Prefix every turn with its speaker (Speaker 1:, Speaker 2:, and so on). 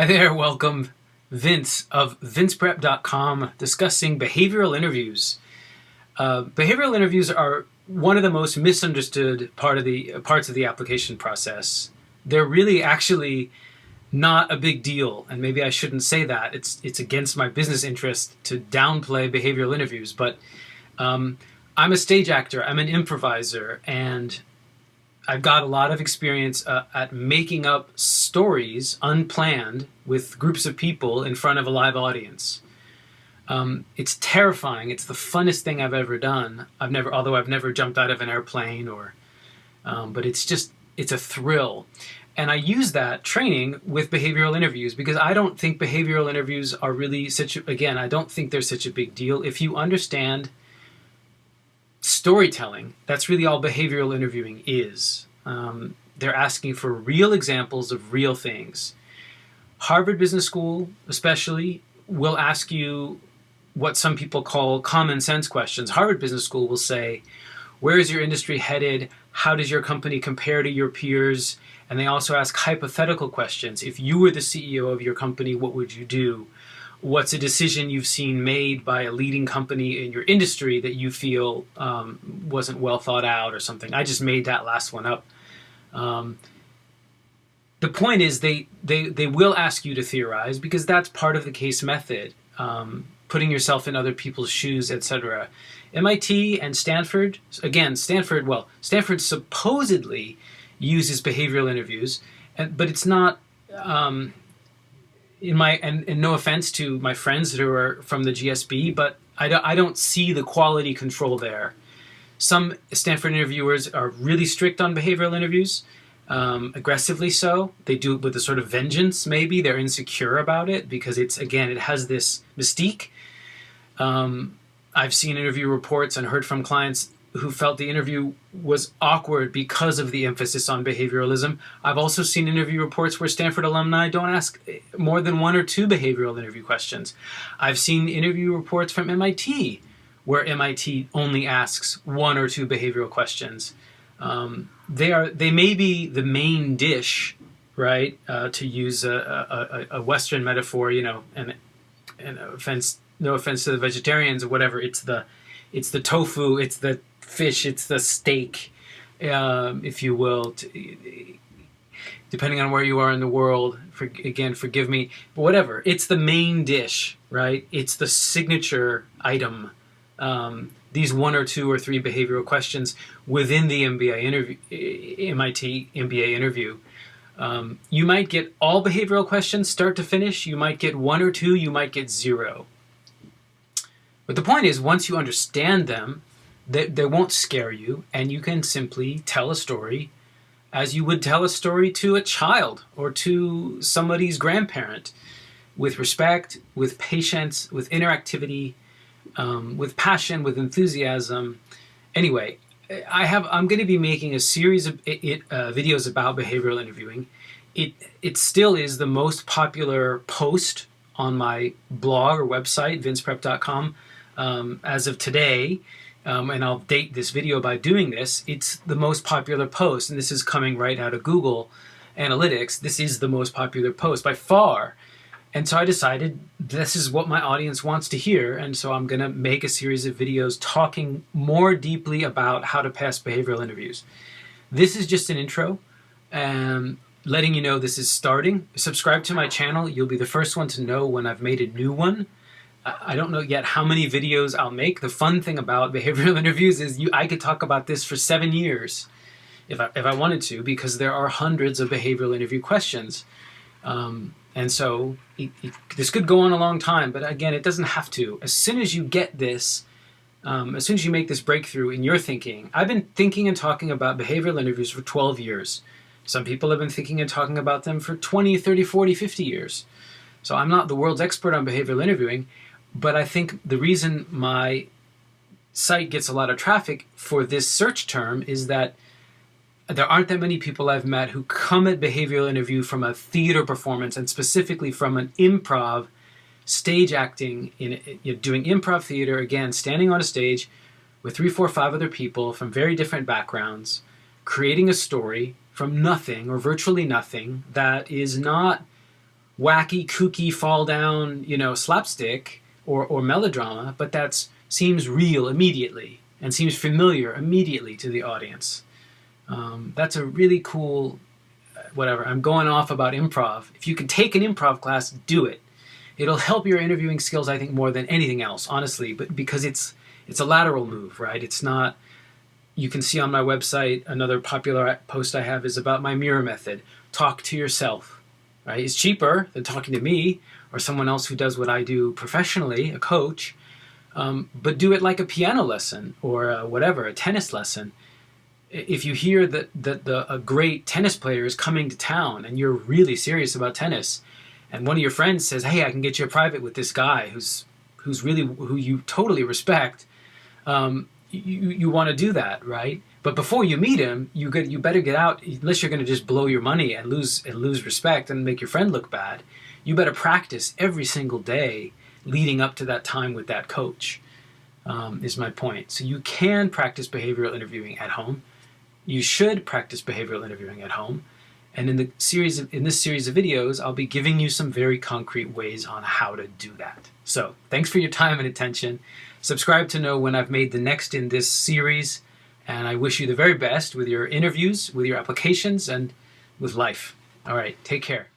Speaker 1: Hi there, welcome. Vince of vinceprep.com discussing behavioral interviews. Behavioral interviews are one of the most misunderstood parts of the application process. They're really actually not a big deal, and maybe I shouldn't say that. It's against my business interest to downplay behavioral interviews, but I'm a stage actor, I'm an improviser, and I've got a lot of experience at making up stories unplanned with groups of people in front of a live audience. It's terrifying. It's the funnest thing I've ever done. Although I've never jumped out of an airplane but it's a thrill. And I use that training with behavioral interviews because I don't think behavioral interviews are really I don't think they're such a big deal. If you understand storytelling, that's really all behavioral interviewing is. They're asking for real examples of real things. Harvard Business School, especially, will ask you what some people call common sense questions. Harvard Business School will say, where is your industry headed? How does your company compare to your peers? And they also ask hypothetical questions. If you were the CEO of your company, what would you do? What's a decision you've seen made by a leading company in your industry that you feel wasn't well thought out or something? I just made that last one up. The point is they will ask you to theorize because that's part of the case method, putting yourself in other people's shoes, etc. MIT and Stanford, again, Stanford supposedly uses behavioral interviews, but it's not... and no offense to my friends who are from the GSB, but I don't see the quality control there. Some Stanford interviewers are really strict on behavioral interviews, aggressively so. They do it with a sort of vengeance, maybe. They're insecure about it because it has this mystique. I've seen interview reports and heard from clients who felt the interview was awkward because of the emphasis on behavioralism. I've also seen interview reports where Stanford alumni don't ask more than one or two behavioral interview questions. I've seen interview reports from MIT where MIT only asks one or two behavioral questions. They may be the main dish, right? To use a Western metaphor, and no offense to the vegetarians or whatever. It's the tofu, it's the fish, it's the steak, if you will, depending on where you are in the world. Forgive me, but whatever. It's the main dish, right? It's the signature item. These one or two or three behavioral questions within the MIT MBA interview. You might get all behavioral questions start to finish. You might get one or two. You might get zero. But the point is, once you understand them, they won't scare you, and you can simply tell a story as you would tell a story to a child or to somebody's grandparent, with respect, with patience, with interactivity, with passion, with enthusiasm. Anyway, I'm going to be making a series of videos about behavioral interviewing. It still is the most popular post on my blog or website, vinceprep.com. As of today, and I'll date this video by doing this, it's the most popular post, and this is coming right out of Google Analytics. This is the most popular post by far. And so I decided this is what my audience wants to hear, and so I'm going to make a series of videos talking more deeply about how to pass behavioral interviews. This is just an intro, letting you know this is starting. Subscribe to my channel. You'll be the first one to know when I've made a new one. I don't know yet how many videos I'll make. The fun thing about behavioral interviews is I could talk about this for 7 years if I wanted to, because there are hundreds of behavioral interview questions. And so this could go on a long time, but again, it doesn't have to. As soon as you get this, as soon as you make this breakthrough in your thinking, I've been thinking and talking about behavioral interviews for 12 years. Some people have been thinking and talking about them for 20, 30, 40, 50 years. So I'm not the world's expert on behavioral interviewing, but I think the reason my site gets a lot of traffic for this search term is that there aren't that many people I've met who come at behavioral interview from a theater performance, and specifically from an improv stage acting, doing improv theater, again, standing on a stage with 3, 4, 5 other people from very different backgrounds, creating a story from nothing or virtually nothing that is not wacky, kooky, fall down, slapstick or melodrama, but that seems real immediately and seems familiar immediately to the audience. That's a really cool, whatever. I'm going off about improv. If you can take an improv class, do it. It'll help your interviewing skills, I think, more than anything else, honestly, but because it's a lateral move, right? It's not, you can see on my website, another popular post I have is about my mirror method. Talk to yourself, right? It's cheaper than talking to me or someone else who does what I do professionally, a coach, but do it like a piano lesson or a tennis lesson. If you hear that a great tennis player is coming to town and you're really serious about tennis, and one of your friends says, "Hey, I can get you a private with this guy who you totally respect," you want to do that, right? But before you meet him, you better get out. Unless you're going to just blow your money and lose respect and make your friend look bad, you better practice every single day leading up to that time with that coach. Is my point. So you can practice behavioral interviewing at home. You should practice behavioral interviewing at home. And in this series of videos, I'll be giving you some very concrete ways on how to do that. So thanks for your time and attention. Subscribe to know when I've made the next in this series. And I wish you the very best with your interviews, with your applications, and with life. All right, take care.